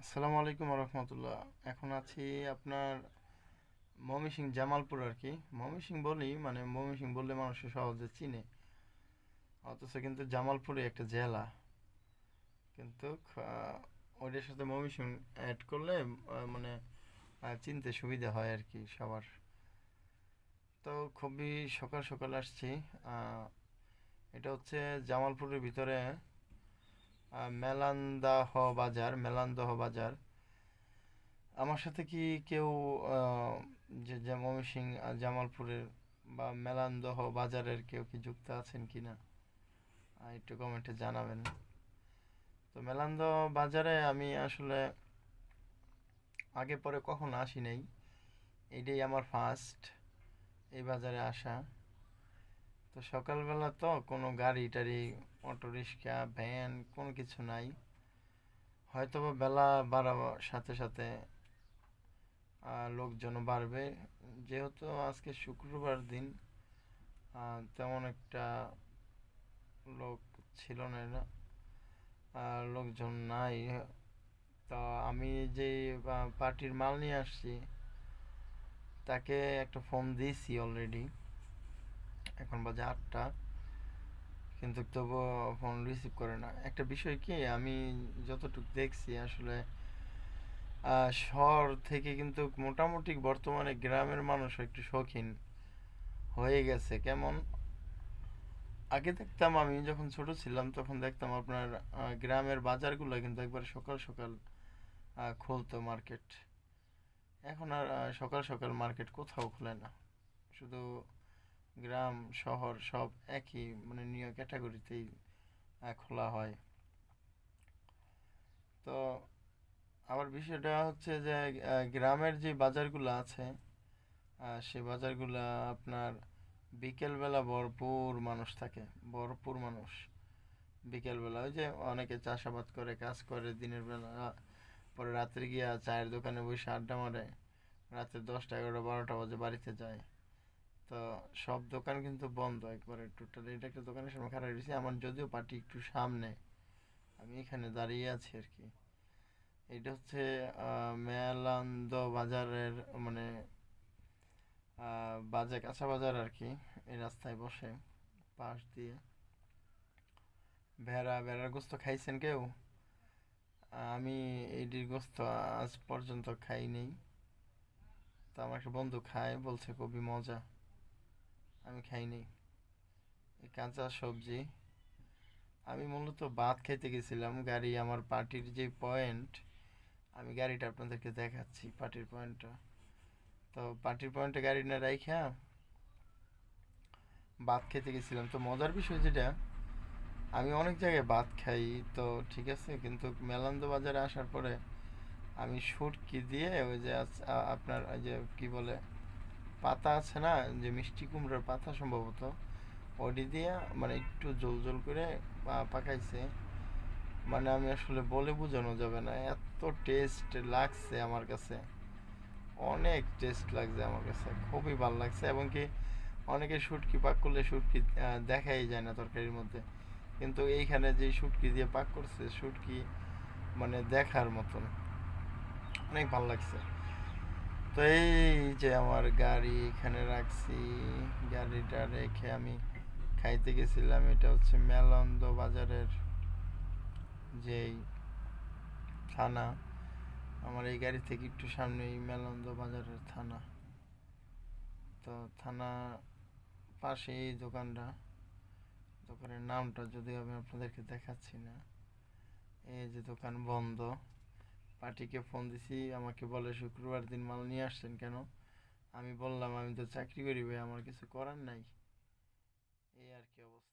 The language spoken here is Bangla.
আসসালামু আলাইকুম রহমতুল্লাহ। এখন আছি আপনার ময়মনসিংহ জামালপুর আর কি। ময়মনসিংহ বলি মানে ময়মনসিংহ বললে মানুষ সহজে চিনে, অথচ কিন্তু জামালপুরে একটা জেলা। কিন্তু ওইটার সাথে ময়মনসিংহ অ্যাড করলে মানে চিনতে সুবিধা হয় আর কি সবার। তো খুবই সকাল সকাল আসছি। আহ, এটা হচ্ছে জামালপুরের ভিতরে মেলান্দহ বাজার। আমার সাথে কি কেউ আহ, যে ময়মনসিংহ জামালপুরের বা মেলান্দহ বাজারের কেউ কি যুক্ত আছেন কিনা একটু কমেন্টে জানাবেন। তো মেলান্দহ বাজারে আমি আসলে আগে পরে কখনো আসি নাই, এইটাই আমার ফার্স্ট এই বাজারে আসা। তো সকালবেলা তো কোনো গাড়ি টাড়ি, অটো রিক্সা ভ্যান কোনো কিছু নাই। হয়তো বা বেলা বাড়ার সাথে সাথে লোকজন বাড়বে, যেহেতু আজকে শুক্রবার দিন। তেমন একটা লোক ছিল না, লোকজন নাই। তা আমি যে পার্টির মাল নিয়ে আসছি তাকে একটা ফোন দিয়েছি অলরেডি, এখন বাজে 8টা, কিন্তু তবুও ফোন রিসিভ করে না। একটা বিষয় কি, আমি যতটুকু দেখছি আসলে শহর থেকে কিন্তু মোটামুটি বর্তমানে গ্রামের মানুষ একটু শৌখিন হয়ে গেছে। কেমন, আগে দেখতাম আমি যখন ছোট ছিলাম তখন দেখতাম আপনার গ্রামের বাজারগুলো কিন্তু একবার সকাল সকাল খুলতো মার্কেট। এখন আর সকাল সকাল মার্কেট কোথাও খোলে না, শুধু গ্রাম শহর সব একই মানে নিয়ে ক্যাটাগরিতেই খোলা হয়। তো আবার বিষয়টা হচ্ছে যে গ্রামের যে বাজারগুলো আছে সেই বাজারগুলো আপনার বিকেলবেলা ভরপুর মানুষ থাকে, ভরপুর মানুষ। বিকেলবেলা ওই যে অনেকে চাষাবাদ করে কাজ করে দিনের বেলা, পরে রাত্রে গিয়া চায়ের দোকানে বসে আড্ডা মারে, রাতে 10টা 11টা 12টা বাজে বাড়িতে যায়। তো সব দোকান কিন্তু বন্ধ একবারে টোটাল। এটা একটা দোকানের সামনে খারাপ রয়েছে আমার, যদিও পার্টি একটু সামনে, আমি এখানে দাঁড়িয়ে আছি আর কি। এটা হচ্ছে মেলান্দ বাজারের মানে বাজার, কাঁচা বাজার আর কি। এই রাস্তায় বসে পাশ দিয়ে ভেড়ার গোস্ত খাইছেন কেউ? আমি এইটির গোস্ত আজ পর্যন্ত খাইনি। তো আমার একটা বন্ধু খায়, বলছে খুবই মজা, আমি খাইনি। এই কাঁচা সবজি। আমি মূলত ভাত খেতে গেছিলাম, গাড়ি আমার পার্টির যে পয়েন্ট, আমি গাড়িটা আপনাদেরকে দেখাচ্ছি পার্টির পয়েন্টটা। তো পার্টির পয়েন্টে গাড়ি না রাইখা ভাত খেতে গেছিলাম। তো মজার বিষয় যেটা, আমি অনেক জায়গায় ভাত খাই, তো ঠিক আছে, কিন্তু মেলান্দ বাজারে আসার পরে আমি শুটকি দিয়ে ওই যে আপনার ওই যে কি বলে পাতা আছে না, যে মিষ্টি কুমড়োর পাতা সম্ভবত, ওডি দিয়ে মানে একটু জোল জোল করে পাকাইছে। মানে আমি আসলে বলে বোঝানো যাবে না, এত টেস্ট লাগছে আমার কাছে, অনেক টেস্ট লাগছে আমার কাছে, খুবই ভালো লাগছে। এবং কি অনেকে শুটকি পাক করলে শুটকি দেখাই যায় না তরকারির মধ্যে, কিন্তু এইখানে যে শুটকি দিয়ে পাক করছে, শুটকি মানে দেখার মতন, অনেক ভালো লাগছে। তো এই যে আমার গাড়ি এখানে রাখছি, গাড়িটা রেখে আমি খাইতে গেছিলাম। এটা হচ্ছে মেলন্দ বাজারের যেই থানা, আমার এই গাড়ি থেকে একটু সামনেই মেলন্দ বাজারের থানা। তো থানা পাশে এই দোকানটা, দোকানের নামটা যদি আমি আপনাদেরকে দেখাচ্ছি না। এই যে দোকান বন্ধ। পার্টিকে ফোন দিছি, আমাকে বলে শুক্রবার দিন মাল নিয়ে আসছেন কেন? আমি বললাম আমি তো চাকরি করি ভাই, আমার কিছু করার নাই। এই আর কি অবস্থা।